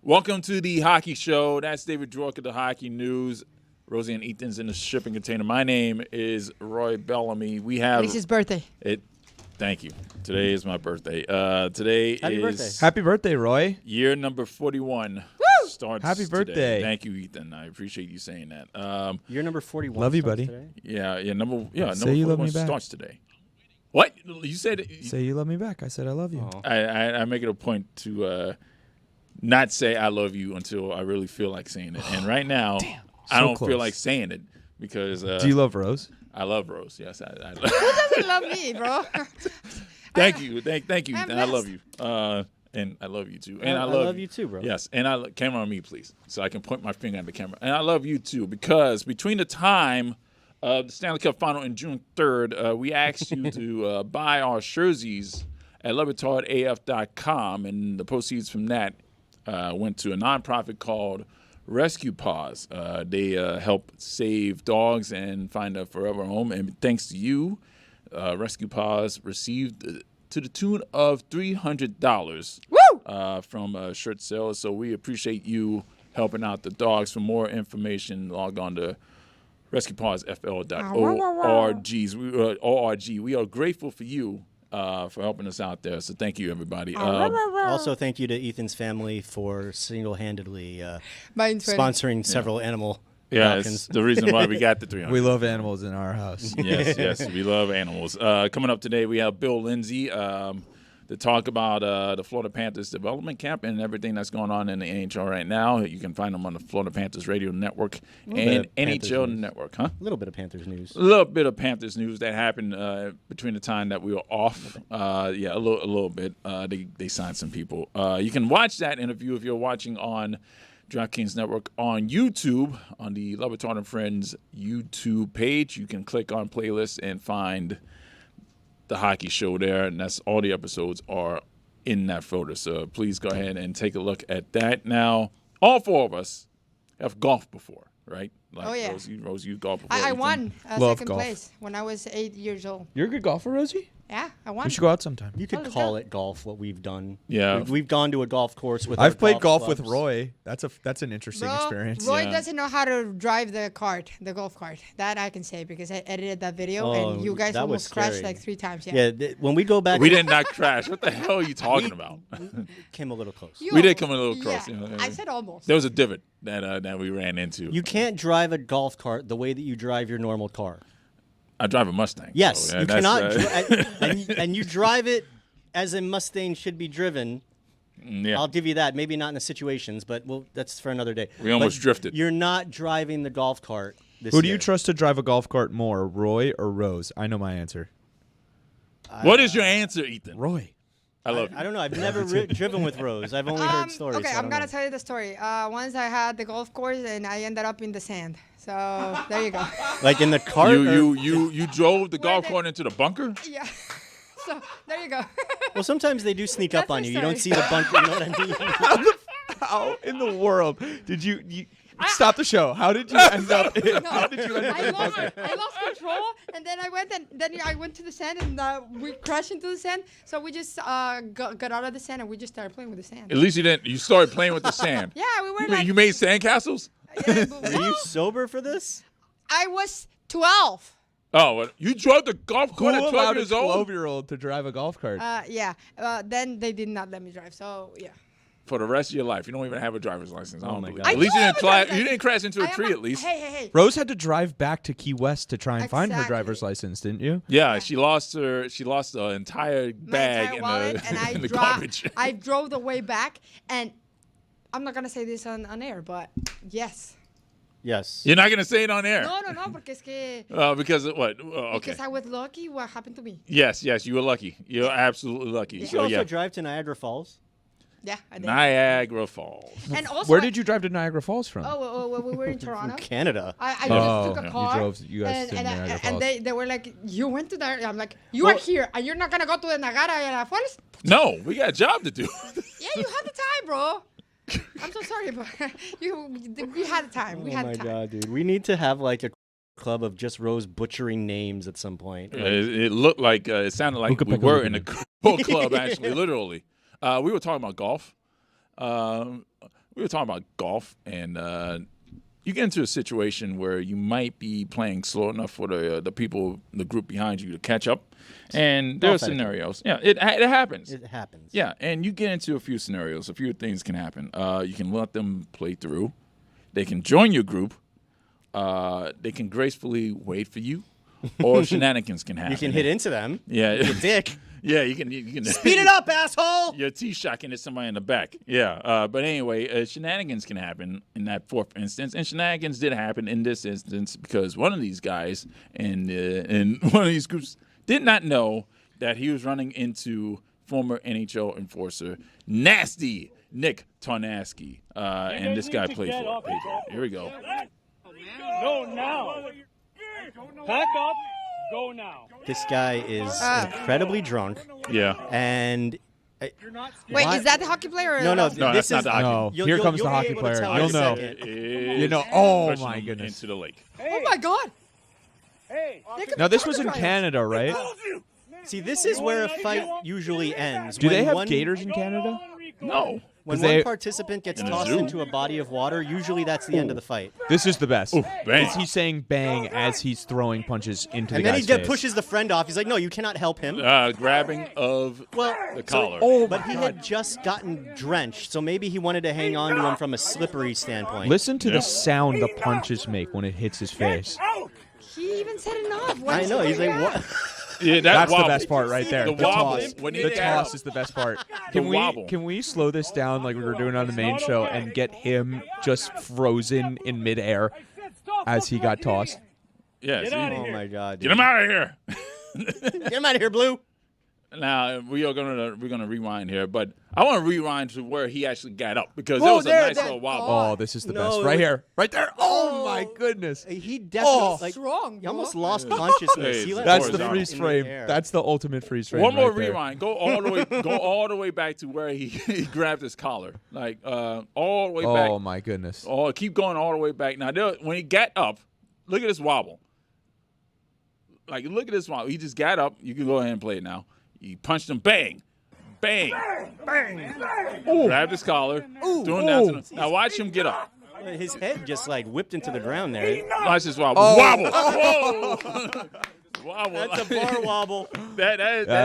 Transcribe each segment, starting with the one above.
Welcome to the Hockey Show. That's David Drork of the Hockey News. Rosie and Ethan's in the shipping container. My name is Roy Bellamy. We have It's his birthday. Thank you. Today is my birthday. Today Happy is birthday. Happy birthday, Roy. year number 41. Woo! Starts Happy birthday. today. Thank you, Ethan. I appreciate you saying that. Year number 41. Love you, starts buddy. today. Number Say you 41 love me back. starts today. What? You said it. Say you love me back. I said I love you. Oh. I make it a point to not say I love you until I really feel like saying it. And right now, I don't feel close. like saying it because Do you love Rose? I love Rose. Yes, I Who doesn't love me, bro? Thank you. Thank you. I'm Ethan. I love blessed. you. And I love you too. And I love you too, bro. Yes. And camera on me, please, so I can point my finger at the camera. And I love you too because between the time of the Stanley Cup final in June 3rd, we asked you to buy our jerseys at lebatardaf.com, and the proceeds from that went to a nonprofit called Rescue Paws. They help save dogs and find a forever home. And thanks to you, Rescue Paws received to the tune of $300 from shirt sales. So we appreciate you helping out the dogs. For more information, log on to rescuepaws.fl.org. We are grateful for you for helping us out there. So thank you, everybody. Also, thank you to Ethan's family for single-handedly sponsoring several animal Yeah, adoptions. it's the reason why we got the 300. We love animals in our house. Yes, we love animals. Coming up today, we have Bill Lindsay to talk about the Florida Panthers development camp and everything that's going on in the NHL right now. You can find them on the Florida Panthers Radio Network and NHL Network. A little bit of Panthers news. A little bit of Panthers news that happened between the time that we were off. A little bit. They signed some people. You can watch that interview if you're watching on DraftKings Network on YouTube, on the LeBatard and Friends YouTube page. You can click on playlists and find the Hockey Show there, and that's all the episodes are in that folder. So please go ahead and take a look at that. Now, all four of us have golfed before, right? Like Oh, yeah. Rose, you golfed before. I Ethan. won Love second golf. place when I was 8 years old. You're a good golfer, Rosie? Yeah, I won. We should go out sometime. You could let's call go. it golf, what we've done. Yeah. We've gone to a golf course with I've our played golf with clubs. Roy. That's an interesting experience. Roy Yeah. doesn't know how to drive the golf cart. That I can say because I edited that video and you guys that was almost crashed scary. like 3 times. Yeah, when we go back, We did not crash. What the hell are you talking about? came a little close. You We did almost- come a little close, Yeah, you know. I said almost. There was a divot that we ran into. You can't drive a golf cart the way that you drive your normal car. I drive a Mustang. Yes, so, you that's, cannot, and you drive it as a Mustang should be driven. yeah. I'll give you that. Maybe not in the situations, but that's for another day. We almost But drifted. You're not driving the golf cart this Who do you year. trust to drive a golf cart more, Roy or Rose? I know my answer. What is your answer, Ethan? Roy. I love you. I don't know. I've never driven with Rose. I've only heard stories. Okay, so I I'm don't gonna know. tell you the story. Once I had the golf course and I ended up in the sand. So there you go. Like in the cart. You drove the golf they- cart into the bunker? Yeah. So there you go. Well, sometimes they do sneak up That's on my you. You don't see story. the bunker. You know what I mean? How in the world did you stop the show? How did you end up? How did you end up? I lost control, and then I went to the sand, and we crashed into the sand. So we just got out of the sand, and we just started playing with the sand. At least you didn't. You started playing with the sand. Yeah, we were like. You made sandcastles? Yeah, but Were you sober for this? I was 12. Oh, what? You drove the golf Who cart at 12 allowed a years old? 12-year-old to drive a golf cart? Yeah. Then they did not let me drive. So yeah. For the rest of your life. You don't even have a driver's license. I don't my believe God. it. At least I you do didn't have a driver's you didn't crash into a I am tree at least. Hey. Rose had to drive back to Key West to try and find her Exactly. driver's license, didn't you? Yeah, she lost the entire My bag entire wallet, and in the I garbage. I drove the way back, and I'm not gonna say this on air, but yes. Yes. You're not going to say it on air. No, porque es que Because of what? Okay. because I was lucky. What happened to me? Yes, you were lucky. You're absolutely lucky. Did you So also yeah. drive to Niagara Falls? Yeah, I did. Niagara Falls. And also, Where did you drive to Niagara Falls from? Oh, we were in Toronto. Canada. I just Oh, took a you car. drove- you guys to Niagara and Falls. they were like, you went to Niagara. I'm like, you are here, and you're not gonna go to the Niagara Falls? No, we got a job to do. Yeah, you had the time, bro. I'm so sorry, but we had the time. We Oh had my the time. god, dude. We need to have like a club of just Rose butchering names at some point. It looked like it sounded like Hookah we picka were hookah in a picka. book club, actually, literally. We were talking about golf. we were talking about golf, and you get into a situation where you might be playing slow enough for the people, the group behind you to catch up. And there are scenarios. Yeah, it happens. It happens. Yeah, and you get into a few scenarios. A few things can happen. You can let them play through. They can join your group. They can gracefully wait for you. Or shenanigans can happen. You can hit into them. Yeah. With your dick. Yeah, you can Speed it up, asshole! Your T-shot can hit somebody in the back. Yeah, but anyway, shenanigans can happen in that fourth instance, and shenanigans did happen in this instance because one of these guys in one of these groups did not know that he was running into former NHL enforcer Nasty Nick Tarnasky, and this guy played for it. Here we go. Go now. Pack up. Go now. This guy is incredibly drunk. Yeah. And wait, is that the hockey player? Or no, that's not the hockey. No, here comes the hockey player. You'll know. You know. Oh my goodness. Into the lake. Oh my God. Hey. Now this was in Canada, right? See, this is where a fight usually ends. Do they have gators in Canada? No. When one participant gets tossed into a body of water, usually that's the end of the fight. This is the best. Bang. He's saying bang as he's throwing punches into the guy's face. And then he pushes the friend off. He's like, no, you cannot help him. Grabbing of the collar. But he had just gotten drenched, so maybe he wanted to hang on to him from a slippery standpoint. Listen to the sound the punches make when it hits his face. He even said enough. I know. He's like, what? Yeah, that's wobble. the best part right there. The wobble. The toss is the best part. Can we slow this down like we were doing on the main show and get him just frozen in midair as he got tossed? Yeah. Oh my God! Get him out of here! Get him out of here, Blue. Now we're gonna rewind here, but I want to rewind to where he actually got up because there was a nice little wobble. Oh, this is the best right here, right there. Oh my goodness! He definitely strong. He almost lost consciousness. That's the freeze frame. That's the ultimate freeze frame. One more rewind. Go all the way back to where he grabbed his collar, like all the way back. Oh my goodness! Oh, keep going all the way back. Now when he got up, look at this wobble. Like look at this wobble. He just got up. You can go ahead and play it now. He punched him, bang, bang, bang. Grabbed his collar, threw him down to the. Now watch him get up. His head just like whipped into the ground there. Watch this wobble. Wobble. Whoa. Wobble. That's a bar wobble. That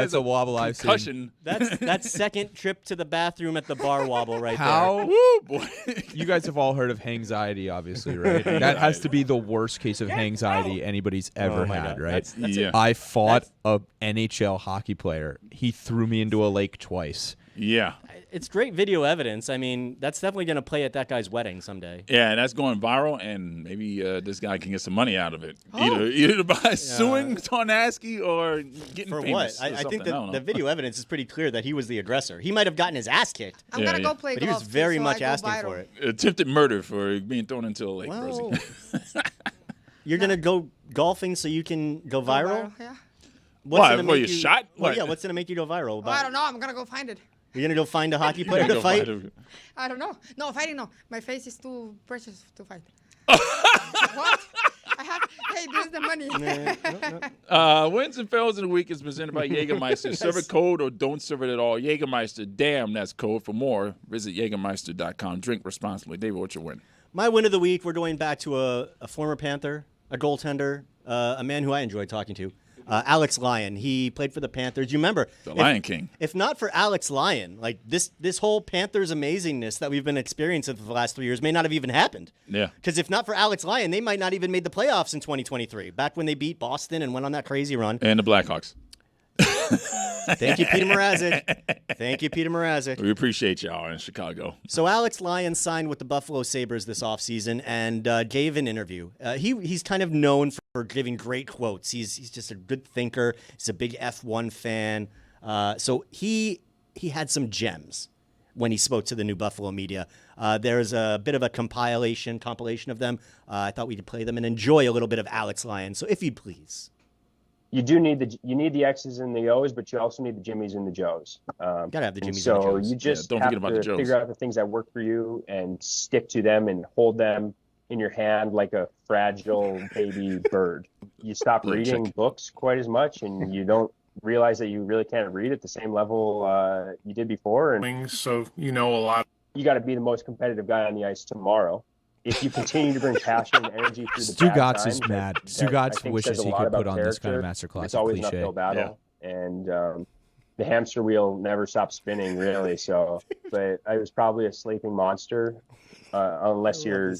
is a wobble I've seen. That's second trip to the bathroom at the bar wobble right there. Woo, boy. You guys have all heard of hangxiety, obviously, right? That has to be the worst case of hangxiety anybody's ever had, right? I fought a NHL hockey player. He threw me into a lake twice. Yeah. It's great video evidence. I mean, that's definitely going to play at that guy's wedding someday. Yeah, and that's going viral, and maybe this guy can get some money out of it. Either by suing Tarnasky or getting for famous. What? I think that the video evidence is pretty clear that he was the aggressor. He might have gotten his ass kicked. I'm going to go play golf. But he was very much asking for it. Attempted murder for being thrown into a lake, Rosie. You're going to go golfing so you can go viral? Yeah. Why? Well, you shot? Well, yeah, what's going to make you go viral? I don't know. I'm going to go find it. You're going to go find a hockey player to fight? I don't know. No, fighting, no. My face is too precious to fight. What? Hey, this is the money. Wins and fails of the week is presented by Jägermeister. Serve it cold or don't serve it at all. Jägermeister, damn, that's code. For more, visit Jägermeister.com. Drink responsibly. David, what's your win? My win of the week, we're going back to a former Panther, a goaltender, a man who I enjoyed talking to. Alex Lyon. He played for the Panthers. You remember the Lion King. If not for Alex Lyon, like this whole Panthers amazingness that we've been experiencing for the last 3 years may not have even happened. Yeah. Because if not for Alex Lyon, they might not even made the playoffs in 2023. Back when they beat Boston and went on that crazy run. And the Blackhawks. Thank you, Peter Mrazek. Thank you, Peter Mrazek. We appreciate y'all in Chicago. So Alex Lyon signed with the Buffalo Sabres this offseason and gave an interview. He's kind of known for giving great quotes. He's just a good thinker. He's a big F1 fan. So he had some gems when he spoke to the new Buffalo media. There's a bit of a compilation of them. I thought we could play them and enjoy a little bit of Alex Lyon. So if you'd please. You do need the X's and the O's, but you also need the Jimmies and the Joes. Gotta have the Jimmies and the Joes. So you just have to figure out the things that work for you and stick to them and hold them in your hand like a fragile baby bird. You stop reading books quite as much, and you don't realize that you really can't read at the same level you did before. And so you know a lot. you got to be the most competitive guy on the ice tomorrow. If you continue to bring passion and energy through the bad Stugotz times, is mad. that, Stugotz I think wishes says a he lot could put about on this kind of character. masterclass It's always cliche. an uphill battle, and the hamster wheel never stops spinning, really. So, but I was probably a sleeping monster, unless you're,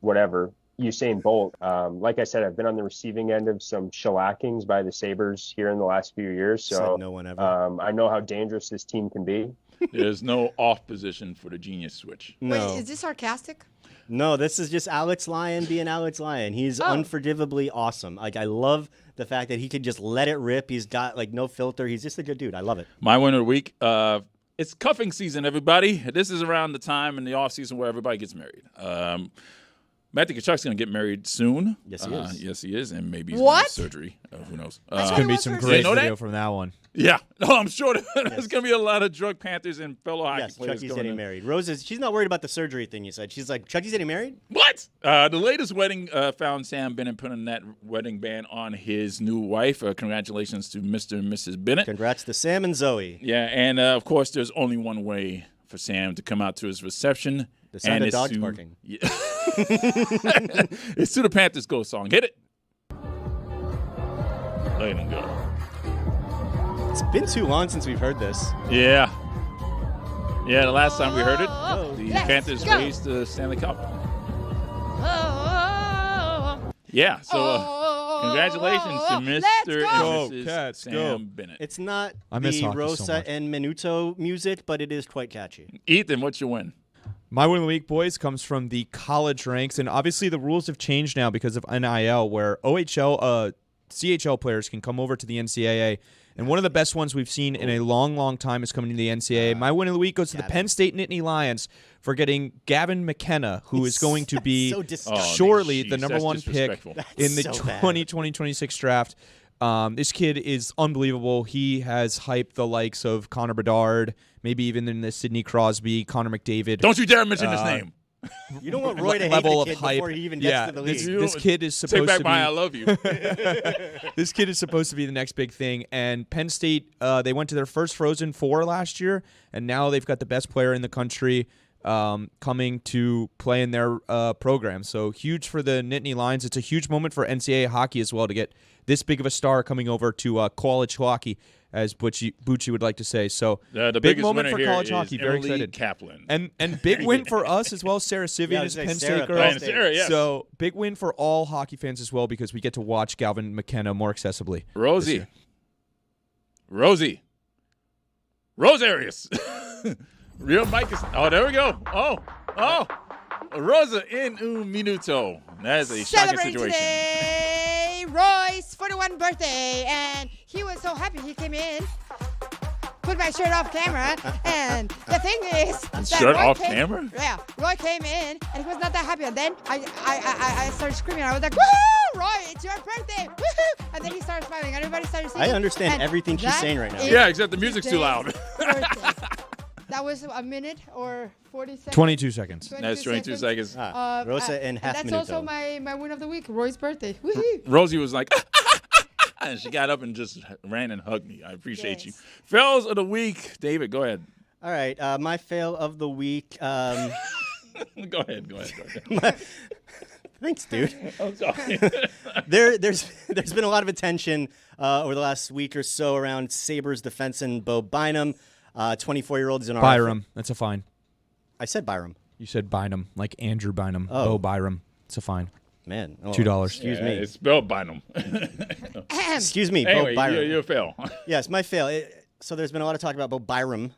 whatever. Usain Bolt. Like I said, I've been on the receiving end of some shellackings by the Sabres here in the last few years. So no one ever. I know how dangerous this team can be. There's no off position for the genius switch. No. Wait, is this sarcastic? No, this is just Alex Lyon being Alex Lyon. He's unforgivably awesome. Like, I love the fact that he can just let it rip. He's got, like, no filter. He's just a good dude. I love it. My winner of the week, it's cuffing season, everybody. This is around the time in the offseason where everybody gets married. Matthew Tkachuk's going to get married soon. Yes, he is. Yes, he is. And maybe he's going to have surgery. Who knows? There's going to be some great video from that one. Yeah. No, I'm sure there's going to be a lot of drug Panthers and fellow hockey players. Chucky's getting married. Rose she's not worried about the surgery thing you said. She's like, Chucky's getting married? What? The latest wedding found Sam Bennett putting that wedding band on his new wife. Congratulations to Mr. and Mrs. Bennett. Congrats to Sam and Zoe. Yeah, and of course, there's only one way for Sam to come out to his reception. The sound of dogs barking. Yeah. It's to the Panthers Go song. Hit it. Let him go. It's been too long since we've heard this. Yeah. Yeah, the last time we heard it, the let's Panthers go. raised the Stanley Cup. Yeah, so congratulations to Mr. and Mrs. Sam Bennett. It's not I miss the hockey so Rosa much. and Minuto music, but it is quite catchy. Ethan, what's your win? My win of the week, boys, comes from the college ranks, and obviously the rules have changed now because of NIL, where OHL, CHL players can come over to the NCAA, and one of the best ones we've seen in a long, long time is coming to the NCAA. My win of the week goes to the Penn State Nittany Lions for getting Gavin McKenna, who is going to be shortly the number one pick in the 2020-26 draft. This kid is unbelievable. He has hyped the likes of Connor Bedard, maybe even in the Sidney Crosby, Connor McDavid. Don't you dare mention his name. You don't want Roy to hate level the of kid hype. before he even gets to the league. This kid is supposed Take back to my be. I love you. This kid is supposed to be the next big thing. And Penn State, they went to their first Frozen Four last year, and now they've got the best player in the country coming to play in their program. So huge for the Nittany Lions. It's a huge moment for NCAA hockey as well to get this big of a star coming over to college hockey, as Bucci would like to say. So the big moment for here college is hockey. Very Emily excited. Kaplan. And big win for us as well. Sarah Sivian is Penn State girl. And Sarah, yes. So big win for all hockey fans as well because we get to watch Gavin McKenna more accessibly. Rosie Arias. Real Mike is. Oh, there we go. Oh. Rosa in un minuto. That is a shocking Celebrating situation. today, Roy's 41st birthday, and he was so happy he came in, put my shirt off camera, and the thing is that Shirt Roy off came, camera? Yeah, Roy came in, and he was not that happy, and then I started screaming. I was like, woohoo, Roy, it's your birthday, woohoo! And then he started smiling, and everybody started singing. I understand and everything she's that saying right now. is Yeah, except the music's too loud. birthday. That was a minute or 40 seconds. 22 seconds. That's 22 seconds. Rosa and half that's minuto. also my win of the week, Roy's birthday. Woohoo! Rosie was like, and she got up and just ran and hugged me. I appreciate you. Fails of the week. David, go ahead. All right, my fail of the week. Go ahead. Thanks, dude. I'm sorry. There's been a lot of attention over the last week or so around Sabres defenseman Bo Byram. 24-year-old is an Byram. That's a fine. I said Byram. You said Bynum, like Andrew Bynum. Oh. Bo Byram. It's a fine. Man. Oh, $2. Excuse me. It's spelled Bynum. Excuse me, Anyway, Bo Byram. you're a fail. Yes, my fail. So there's been a lot of talk about Bo Byram.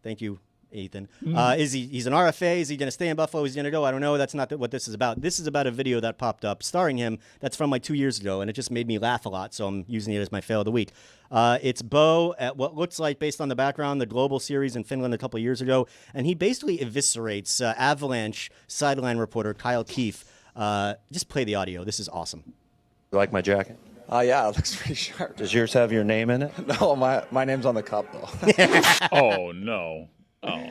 Thank you, Ethan. He's an RFA? Is he going to stay in Buffalo? Is he going to go? I don't know. That's not what this is about. This is about a video that popped up starring him that's from like 2 years ago, and it just made me laugh a lot, so I'm using it as my fail of the week. It's Bo at what looks like, based on the background, the Global Series in Finland a couple of years ago, and he basically eviscerates Avalanche sideline reporter Kyle Keefe. Just play the audio. This is awesome. You like my jacket? Yeah, it looks pretty sharp. Does yours have your name in it? No, my name's on the cup, though. Oh, no. Oh.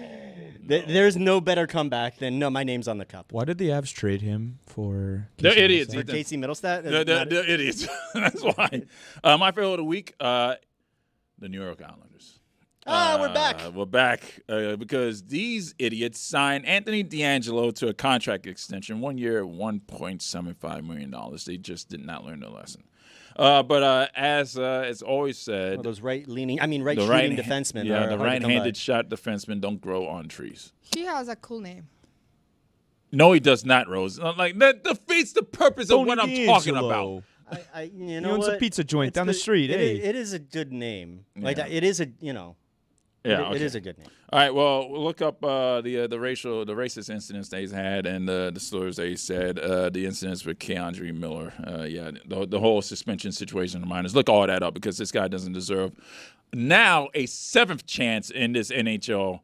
There's no better comeback than, no, my name's on the cup. Why did the Avs trade him for? They're idiots. For Ethan. Casey Middlestat? They're idiots. That's why. My fail of the week, the New York Islanders. We're back. We're back because these idiots signed Anthony D'Angelo to a contract extension, 1 year, $1.75 million. They just did not learn their lesson. But as it's always said, those right-shooting defensemen. Yeah, the right-handed shot defensemen don't grow on trees. He has a cool name. No, he does not, Rose. Like that defeats the purpose of what I'm talking about. You He know owns a what? pizza joint down the street. It is a good name. Like it is a Yeah, it is a good name. All right, well, we'll look up the racist incidents that he's had and the stories that he said, the incidents with Keandre Miller. The whole suspension situation of mine is look all that up because this guy doesn't deserve now a 7th chance in this NHL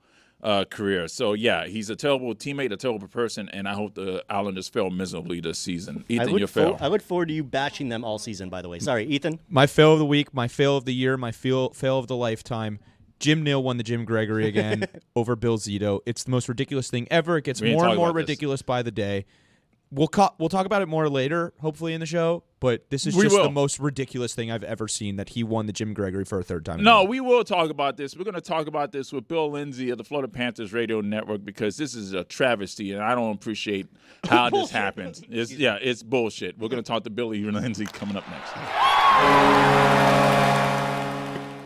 career. So, yeah, he's a terrible teammate, a terrible person, and I hope the Islanders fail miserably this season. Ethan, you fail. I look forward to you bashing them all season, by the way. Sorry, Ethan. My fail of the week, my fail of the year, my fail of the lifetime. Jim Nill won the Jim Gregory again over Bill Zito. It's the most ridiculous thing ever. It gets more and more ridiculous by the day. We'll talk about it more later, hopefully in the show. But this is the most ridiculous thing I've ever seen that he won the Jim Gregory for a 3rd time. No, we will talk about this. We're going to talk about this with Bill Lindsay of the Florida Panthers Radio Network because this is a travesty, and I don't appreciate how this happens. It's bullshit. We're going to talk to Billy Lindsay coming up next.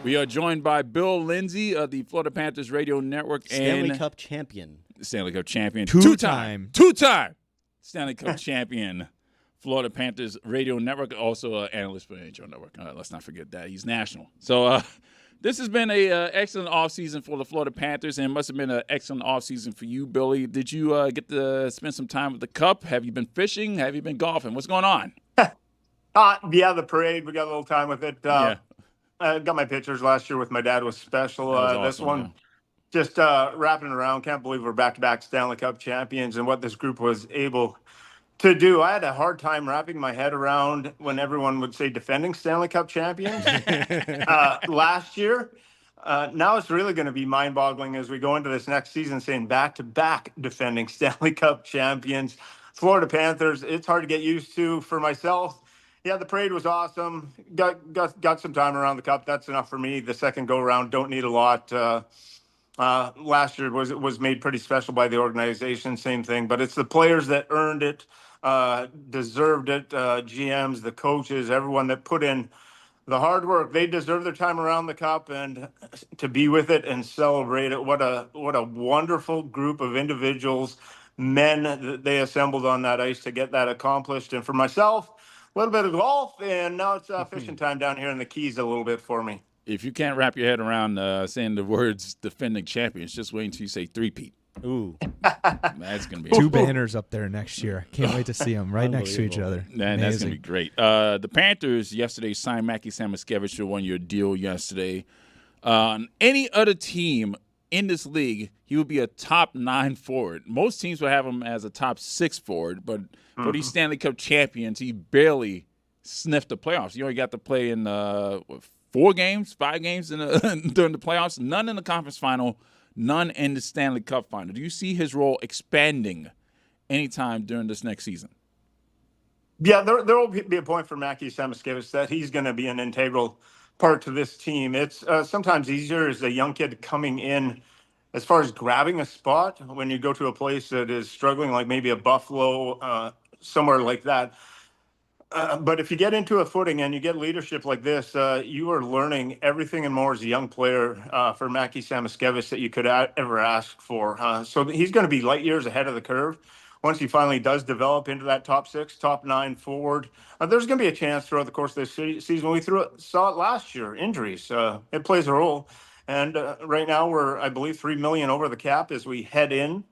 We are joined by Bill Lindsay of the Florida Panthers Radio Network. Stanley Cup champion. Stanley Cup champion. Two-time Stanley Cup champion. Florida Panthers Radio Network. Also an analyst for the NHL Network. Let's not forget that. He's national. So this has been an excellent offseason for the Florida Panthers, and it must have been an excellent offseason for you, Billy. Did you get to spend some time with the Cup? Have you been fishing? Have you been golfing? What's going on? The parade. We got a little time with it. I got my pictures last year with my dad was special. This one, just wrapping around. Can't believe we're back-to-back Stanley Cup champions and what this group was able to do. I had a hard time wrapping my head around when everyone would say defending Stanley Cup champions last year. Now it's really going to be mind-boggling as we go into this next season saying back-to-back defending Stanley Cup champions. Florida Panthers, it's hard to get used to for myself. Yeah, the parade was awesome. Got some time around the Cup. That's enough for me. The second go-around, don't need a lot. Last year was made pretty special by the organization, same thing. But it's the players that earned it, deserved it, GMs, the coaches, everyone that put in the hard work. They deserve their time around the Cup and to be with it and celebrate it. What a wonderful group of individuals, men that they assembled on that ice to get that accomplished. And for myself, a little bit of golf, and now it's fishing time down here in the Keys a little bit for me. If you can't wrap your head around saying the words defending champions, just wait until you say three-peat. Ooh. That's going to be 2 banners up there next year. Can't wait to see them right next to each other. Man, that's going to be great. The Panthers yesterday signed Mackie Samoskevich to a 1-year deal yesterday. Any other team in this league, he would be a top 9 forward. Most teams would have him as a top 6 forward, but for these Stanley Cup champions, he barely sniffed the playoffs. He only got to play in 5 games during the playoffs, none in the conference final, none in the Stanley Cup final. Do you see his role expanding anytime during this next season? Yeah, there will be a point for Mackie Samoskevich that he's going to be an integral part to this team. It's sometimes easier as a young kid coming in as far as grabbing a spot when you go to a place that is struggling, like maybe a Buffalo, somewhere like that. But if you get into a footing and you get leadership like this, you are learning everything and more as a young player for Mackie Samoskevich that you could ever ask for. So he's going to be light years ahead of the curve. Once he finally does develop into that top 6, top 9 forward, there's going to be a chance throughout the course of this season. We saw it last year, injuries. It plays a role. And right now we're, I believe, $3 million over the cap as we head in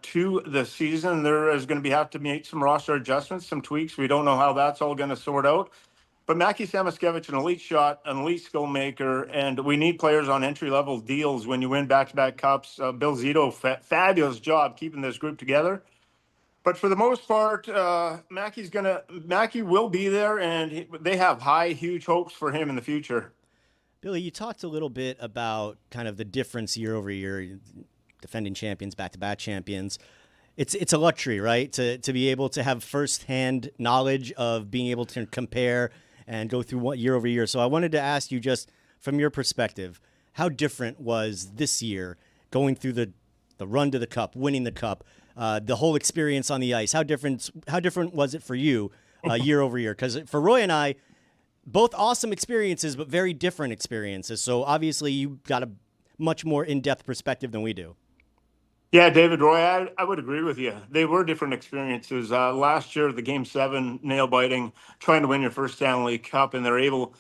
to the season. There is going to have to make some roster adjustments, some tweaks. We don't know how that's all going to sort out. But Mackie Samoskevich, an elite shot, an elite skill maker, and we need players on entry-level deals when you win back-to-back cups. Bill Zito, fabulous job keeping this group together. But for the most part, Mackie will be there, and they have huge hopes for him in the future. Billy, you talked a little bit about kind of the difference year over year, defending champions, back-to-back champions. It's a luxury, right? To be able to have firsthand knowledge of being able to compare and go through year over year. So I wanted to ask you, just from your perspective, how different was this year going through the run to the Cup, winning the Cup, the whole experience on the ice? How different was it for you year over year? Because for Roy and I, both awesome experiences, but very different experiences. So obviously you got a much more in-depth perspective than we do. Yeah, David, Roy, I would agree with you. They were different experiences. Last year, the Game 7, nail-biting, trying to win your first Stanley Cup, and they're able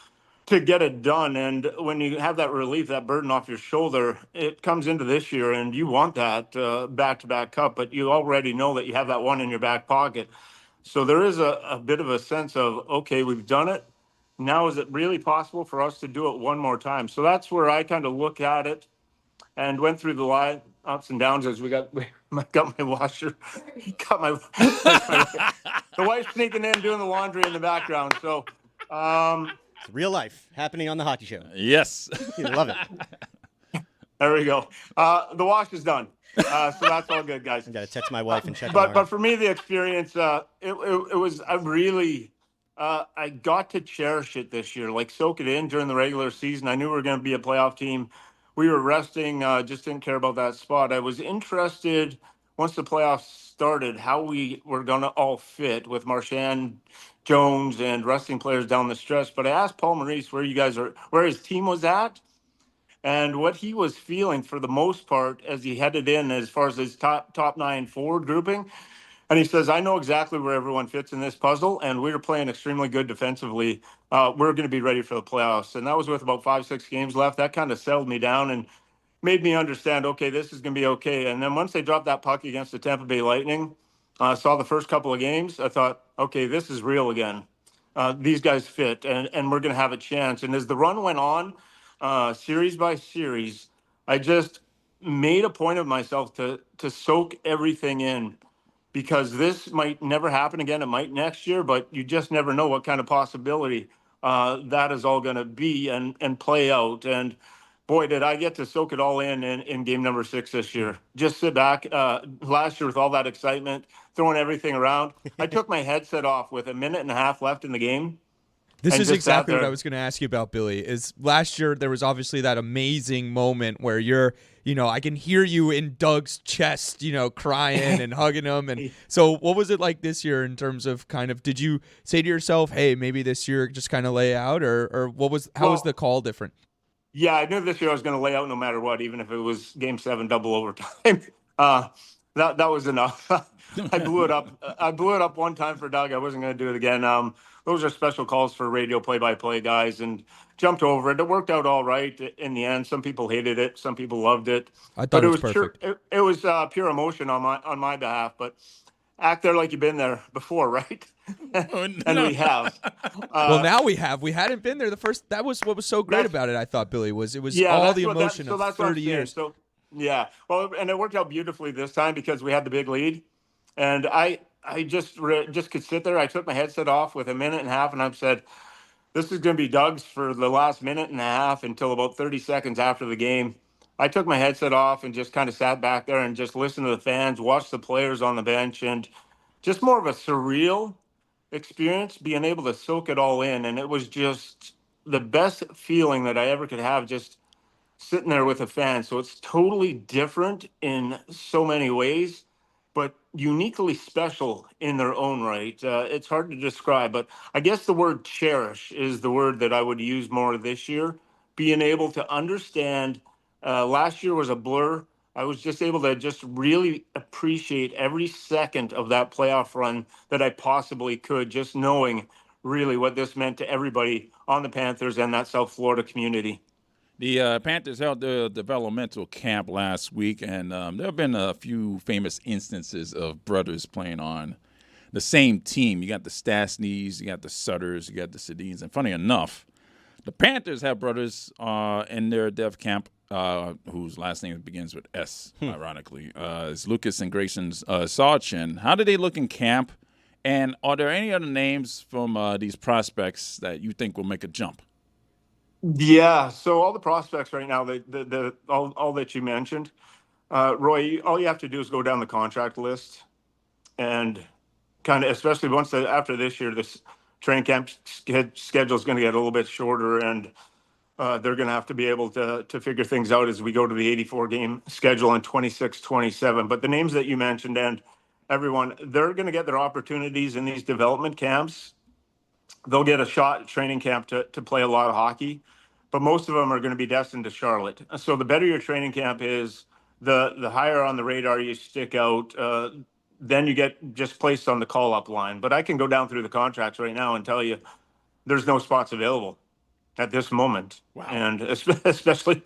to get it done. And when you have that relief, that burden off your shoulder, it comes into this year, and you want that back-to-back Cup, but you already know that you have that one in your back pocket. So there is a bit of a sense of, okay, we've done it. Now, is it really possible for us to do it one more time? So that's where I kind of look at it and went through the line, ups and downs as we got my washer, got my the wife sneaking in doing the laundry in the background. So it's real life happening on the hockey show. Yes. You love it. There we go. The wash is done. So that's all good, guys. I got to text my wife and check. But for me, the experience, it was I got to cherish it this year, like soak it in during the regular season. I knew we were going to be a playoff team. We were resting, just didn't care about that spot. I was interested once the playoffs started, how we were going to all fit with Marchand, Jones, and resting players down the stretch. But I asked Paul Maurice where his team was at, and what he was feeling for the most part as he headed in as far as his top 9 forward grouping. And he says, I know exactly where everyone fits in this puzzle, and we're playing extremely good defensively. We're going to be ready for the playoffs. And that was with about 5-6 games left. That kind of settled me down and made me understand, okay, this is going to be okay. And then once they dropped that puck against the Tampa Bay Lightning, saw the first couple of games, I thought, okay, this is real again. These guys fit, and we're going to have a chance. And as the run went on, series by series, I just made a point of myself to soak everything in, because this might never happen again. It might next year, but you just never know what kind of possibility that is all going to be and play out. And boy, did I get to soak it all in game number 6 this year. Just sit back. Last year with all that excitement, throwing everything around. I took my headset off with a minute and a half left in the game. This is exactly what I was going to ask you about, Billy. Is last year there was obviously that amazing moment where I can hear you in Doug's chest, crying and hugging him. And so what was it like this year in terms of did you say to yourself, hey, maybe this year just kind of lay out, or how was the call different? Yeah, I knew this year I was going to lay out no matter what, even if it was Game 7 double overtime. That was enough. I blew it up one time for Doug. I wasn't going to do it again. Those are special calls for radio play-by-play guys, and jumped over it. It worked out all right in the end. Some people hated it. Some people loved it. I thought it was perfect. It was pure emotion on my behalf, but act there like you've been there before, right? And we have. Well, now we have. We hadn't been there the first. That was what was so great about it. I thought, Billy, all the emotion of 30 years. So yeah, well, and it worked out beautifully this time because we had the big lead, and I just could sit there. I took my headset off with a minute and a half, and I said, this is going to be Doug's for the last minute and a half until about 30 seconds after the game. I took my headset off and just kind of sat back there and just listened to the fans, watched the players on the bench, and just more of a surreal experience, being able to soak it all in. And it was just the best feeling that I ever could have, just sitting there with a fan. So it's totally different in so many ways, but uniquely special in their own right. It's hard to describe, but I guess the word cherish is the word that I would use more this year. Being able to understand, last year was a blur. I was just able to just really appreciate every second of that playoff run that I possibly could, just knowing really what this meant to everybody on the Panthers and that South Florida community. The Panthers held their developmental camp last week, and there have been a few famous instances of brothers playing on the same team. You got the Stastnys, you got the Sutters, you got the Sedins, and funny enough, the Panthers have brothers in their dev camp whose last name begins with S, ironically. It's Lucas and Grayson Sawchin. How did they look in camp, and are there any other names from these prospects that you think will make a jump? Yeah, so all the prospects right now, all that you mentioned, Roy, all you have to do is go down the contract list, and kind of, especially after this year, this training camp schedule is going to get a little bit shorter, and they're going to have to be able to figure things out as we go to the 84-game schedule in 26-27. But the names that you mentioned and everyone, they're going to get their opportunities in these development camps. They'll get a shot at training camp to play a lot of hockey, but most of them are going to be destined to Charlotte. So the better your training camp is, the higher on the radar you stick out, then you get just placed on the call-up line. But I can go down through the contracts right now and tell you there's no spots available at this moment. Wow. And especially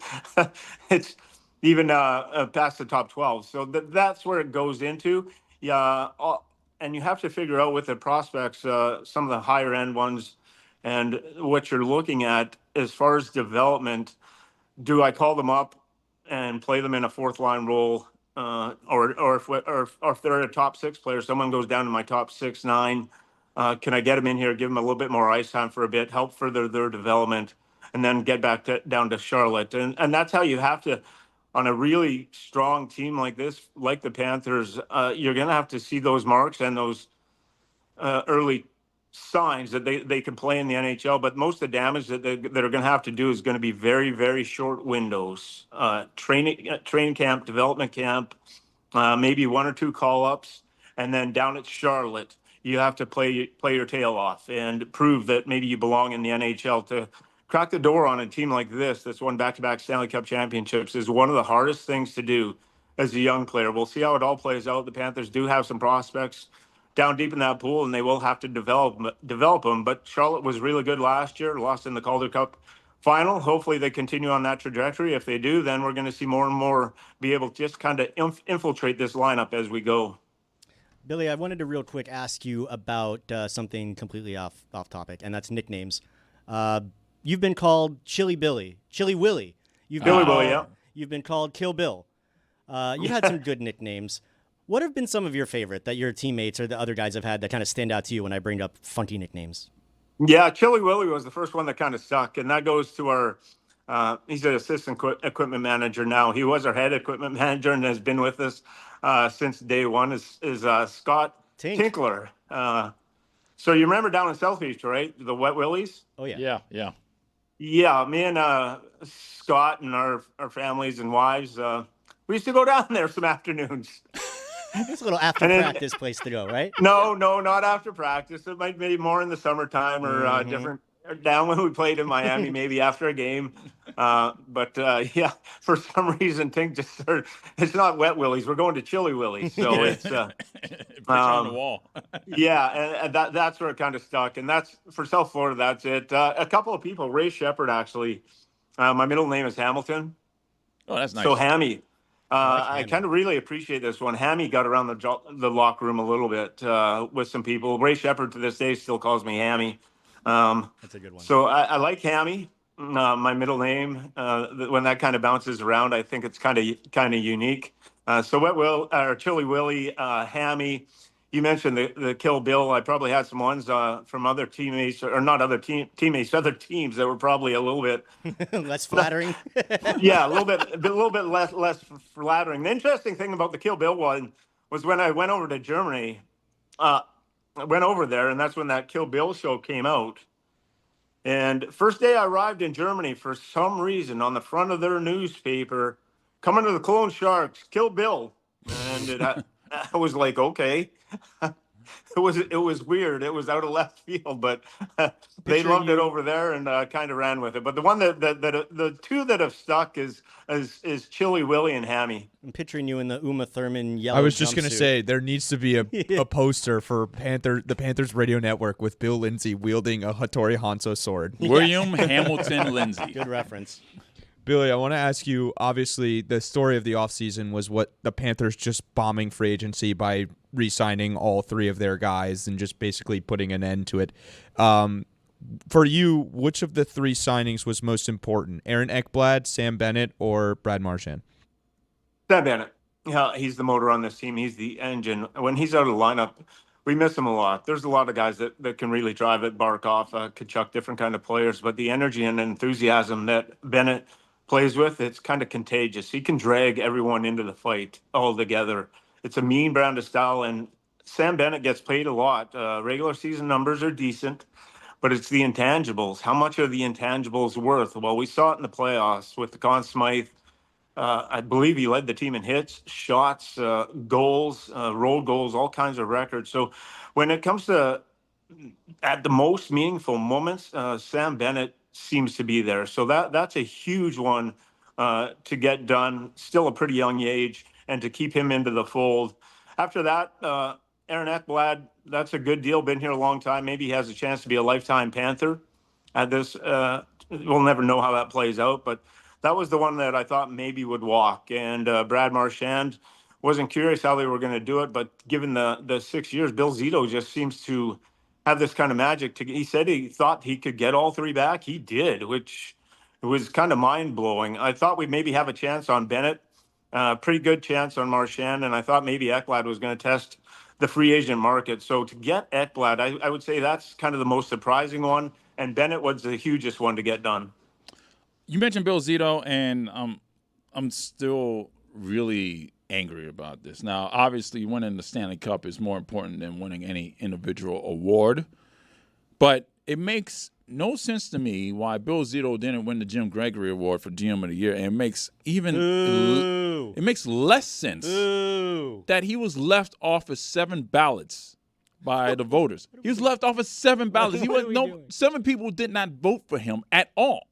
it's even past the top 12. So that's where it goes into. Yeah, and you have to figure out with the prospects, some of the higher end ones, and what you're looking at as far as development. Do I call them up and play them in a fourth line role, or if they're a top 6 player, someone goes down to my top 6, 9. Can I get them in here, give them a little bit more ice time for a bit, help further their development, and then get back down to Charlotte? And that's how you have to, on a really strong team like this, like the Panthers, you're going to have to see those marks and those early signs that they can play in the NHL. But most of the damage that are going to have to do is going to be very, very short windows. Training camp, development camp, maybe 1 or 2 call-ups, and then down at Charlotte, you have to play your tail off and prove that maybe you belong in the NHL. To crack the door on a team like this that's won back-to-back Stanley Cup championships is one of the hardest things to do as a young player. We'll see how it all plays out. The Panthers do have some prospects down deep in that pool, and they will have to develop them. But Charlotte was really good last year, lost in the Calder Cup final. Hopefully they continue on that trajectory. If they do, then we're going to see more and more be able to just kind of infiltrate this lineup as we go. Billy, I wanted to real quick ask you about something completely off topic, and that's nicknames. You've been called Chili Billy, Chili Willy. Billy Willy, yeah. You've been called Kill Bill. You had some good nicknames. What have been some of your favorite that your teammates or the other guys have had that kind of stand out to you when I bring up funky nicknames? Yeah, Chili Willy was the first one that kind of stuck, and that goes to our he's an assistant equipment manager now. He was our head equipment manager and has been with us since day one. Is Scott Tinkler. So you remember down in Southeast, right? The Wet Willies? Oh, yeah. Yeah, me and Scott and our families and wives, we used to go down there some afternoons. It's a little after practice place to go, right? No, not after practice. It might be more in the summertime or different. Down when we played in Miami, maybe after a game. But yeah, for some reason, Tink just started. It's not Wet Willies. We're going to Chili Willies. So it's on the wall. Yeah, and that's where it kind of stuck. And that's for South Florida. That's it. A couple of people. Ray Shepard, actually. My middle name is Hamilton. Oh, that's nice. So Hammy. I kind of really appreciate this one. Hammy got around the locker room a little bit with some people. Ray Shepard to this day still calls me Hammy. That's a good one. So I like Hammy, my middle name. When that kind of bounces around, I think it's kind of unique. So Chili Willy, Hammy. You mentioned the Kill Bill. I probably had some ones from other teammates, or not other teammates, other teams that were probably a little bit less flattering. Yeah, a little bit less flattering. The interesting thing about the Kill Bill one was when I went over to Germany. I went over there, and that's when that Kill Bill show came out. And first day I arrived in Germany, for some reason, on the front of their newspaper, coming to the Cologne Sharks, Kill Bill. And I was like, okay. It was weird. It was out of left field, but they loved it over there and kind of ran with it. But the one that the two that have stuck is Chili Willy and Hammy. I'm picturing you in the Uma Thurman yellow. I was just going to say there needs to be a poster for the Panthers radio network with Bill Lindsay wielding a Hattori Hanzo sword. William Hamilton Lindsay. Good reference. Billy, I want to ask you, obviously, the story of the offseason was what the Panthers just bombing free agency by re-signing all 3 of their guys and just basically putting an end to it. For you, which of the 3 signings was most important? Aaron Ekblad, Sam Bennett, or Brad Marchand? Sam Bennett. Yeah, he's the motor on this team. He's the engine. When he's out of the lineup, we miss him a lot. There's a lot of guys that can really drive it, Barkov, Kachuk, different kind of players. But the energy and enthusiasm that Bennett plays with, it's kind of contagious. He can drag everyone into the fight all together. It's a mean brand of style, and Sam Bennett gets paid a lot. Regular season numbers are decent, but it's the intangibles. How much are the intangibles worth? Well, we saw it in the playoffs with the Conn Smythe. I believe he led the team in hits, shots, goals, road goals, all kinds of records. So when it comes to at the most meaningful moments, Sam Bennett seems to be there. So that's a huge one to get done. Still a pretty young age, and to keep him into the fold. After that, Aaron Ekblad, that's a good deal. Been here a long time. Maybe he has a chance to be a lifetime Panther. At this, we'll never know how that plays out, but that was the one that I thought maybe would walk. And Brad Marchand, wasn't curious how they were going to do it, but given the 6 years, Bill Zito just seems to have this kind of magic. He said he thought he could get all three back. He did, which was kind of mind-blowing. I thought we'd maybe have a chance on Bennett, pretty good chance on Marchand, and I thought maybe Ekblad was going to test the free agent market. So to get Ekblad, I would say that's kind of the most surprising one, and Bennett was the hugest one to get done. You mentioned Bill Zito, and I'm still really angry about this. Now, obviously, winning the Stanley Cup is more important than winning any individual award, but it makes no sense to me why Bill Zito didn't win the Jim Gregory Award for GM of the Year, and it makes it makes less sense that he was left off of 7 ballots by the voters. He was left off of 7 ballots. Seven people did not vote for him at all.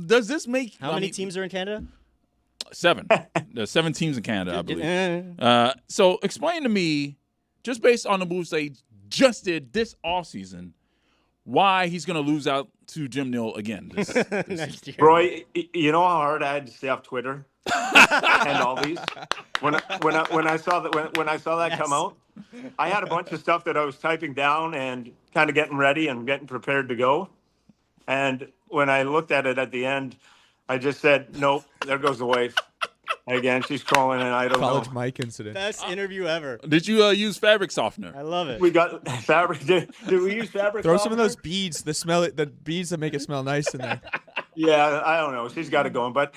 Does this make how many teams are in Canada? 7. There's 7 teams in Canada, I believe. So explain to me, just based on the moves they just did this offseason, why he's going to lose out to Jim Nill again this next year. Roy, you know how hard I had to stay off Twitter and all these when I saw that Yes. come out. I had a bunch of stuff that I was typing down and kind of getting ready and getting prepared to go. And when I looked at it at the end, I just said, nope, there goes the wife. Again, she's calling, and I don't College know. Mike incident. Best interview ever. Did you use fabric softener? I love it. We got fabric. Did we use fabric? Throw some of softener? those beads. The beads that make it smell nice in there. Yeah, I don't know. She's got it going. But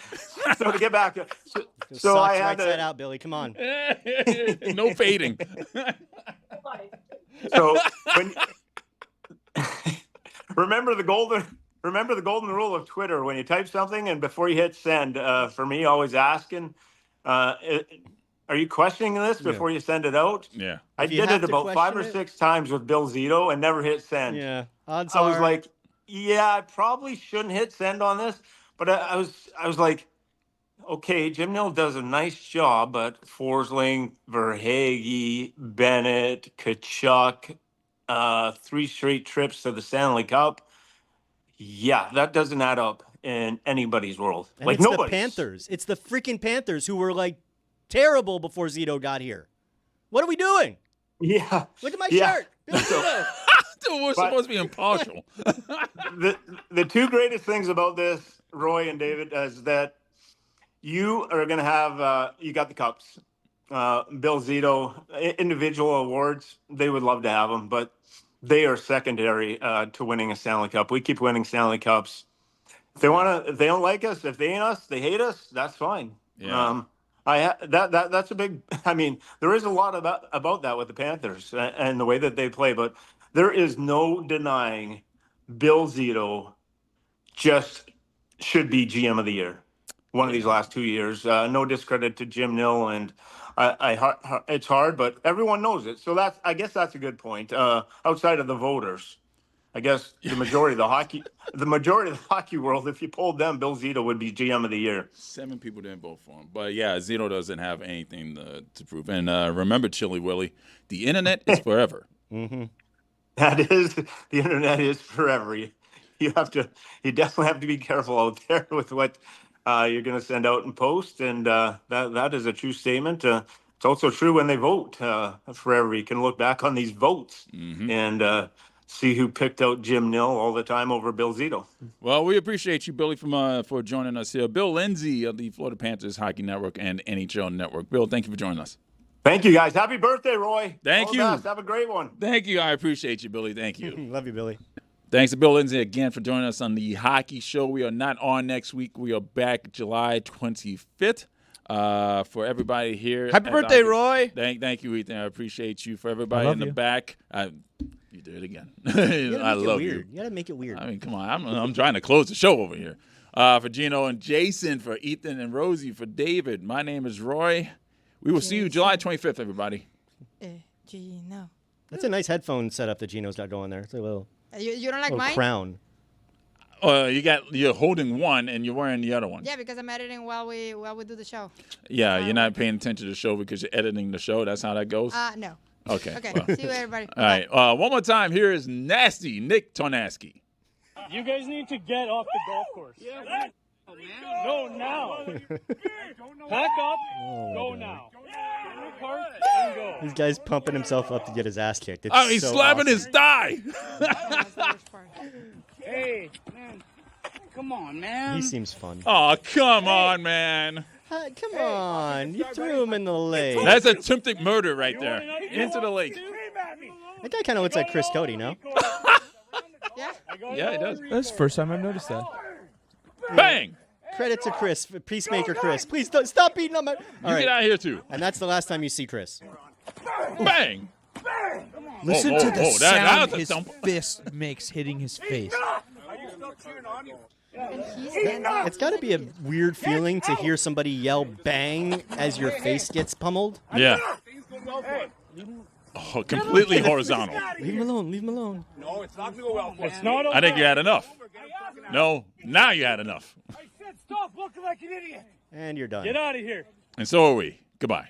so to get back, so Socks I had right side to. out, Billy. Come on. No fading. So when remember the golden rule of Twitter: when you type something and before you hit send, for me, always asking, are you questioning this before you send it out? Yeah. I If you did have it to about 5 or question 6 times with Bill Zito and never hit send. Yeah. Odds I was are. like, yeah, I probably shouldn't hit send on this, but I was like, okay, Jim Nill does a nice job, but Forsling, Verhaeghe, Bennett, Kachuk, 3 straight trips to the Stanley Cup. Yeah, that doesn't add up in anybody's world. And like it's nobody's. the Panthers. It's the freaking Panthers who were like terrible before Zito got here. What are we doing? Yeah. Look at my Yeah. shirt. Bill Zito. Dude, we're supposed to be impartial. The 2 greatest things about this, Roy and David, is that you are going to have, you got the cups. Bill Zito, individual awards, they would love to have them, but they are secondary to winning a Stanley Cup. We keep winning Stanley Cups. If they don't like us, if they ain't us, they hate us, that's fine. Yeah. That's a big, I mean, there is a lot about that with the Panthers and the way that they play, but there is no denying Bill Zito just should be GM of the year one of these last 2 years. No discredit to Jim Nill, and it's hard, but everyone knows it. So I guess that's a good point. Outside of the voters, I guess the majority of the hockey world, if you polled them, Bill Zito would be GM of the year. 7 people didn't vote for him. But, yeah, Zito doesn't have anything to prove. And remember, Chili Willie, the internet is forever. Mm-hmm. The internet is forever. You definitely have to be careful out there with what you're going to send out and post. And that is a true statement. It's also true when they vote forever. You can look back on these votes and see who picked out Jim Nill all the time over Bill Zito. Well, we appreciate you, Billy, for joining us here. Bill Lindsay of the Florida Panthers Hockey Network and NHL Network. Bill, thank you for joining us. Thank you, guys. Happy birthday, Roy. Thank All the you. best. Have a great one. Thank you. I appreciate you, Billy. Thank you. Love you, Billy. Thanks to Bill Lindsay again for joining us on the Hockey Show. We are not on next week. We are back July 25th. For everybody here. Happy birthday, Roy. Thank you, Ethan. I appreciate you. For everybody in the back. You did it again. I love you. You. You gotta make it weird. I mean, come on. I'm trying to close the show over here. For Gino and Jason, for Ethan and Rosie, for David. My name is Roy. We will see you July 25th, everybody. Gino. That's a nice headphone setup that Gino's got going there. It's a little, you don't like mine? crown. You're holding one and you're wearing the other one. Yeah, because I'm editing while we do the show. Yeah, you're not paying attention to the show because you're editing the show. That's how that goes? No. Okay. Okay. Well. See you, everybody. All right. One more time. Here is nasty Nick Tarnasky. You guys need to get off the golf course. Yeah. No, now. Pack up. Go now. Get in your car and go. This guy's pumping himself up to get his ass kicked. It's He's so slapping awesome. his thigh. Hey, man. Come on, man. He seems fun. Oh, come on, man. Come on. You threw him in the lake. That's attempted murder right there. Into the lake. That guy kind of looks like Chris Cody, no? Yeah? Yeah, he does. That's the first time I've noticed that. Bang! Credit to Chris, Peacemaker Chris. Please don't stop beating on my... All right. Get out of here, too. And that's the last time you see Chris. Bang! Listen Oh, to the oh, that sound was a his thump. fist makes hitting his face. And he's standing. It's got to be a weird feeling to hear somebody yell bang as your face gets pummeled. Yeah. Oh, completely horizontal. Leave him alone. Leave him alone. No, it's not going to go well. It's not okay. I think you had enough. No, now you had enough. I said stop looking like an idiot. And you're done. Get out of here. And so are we. Goodbye.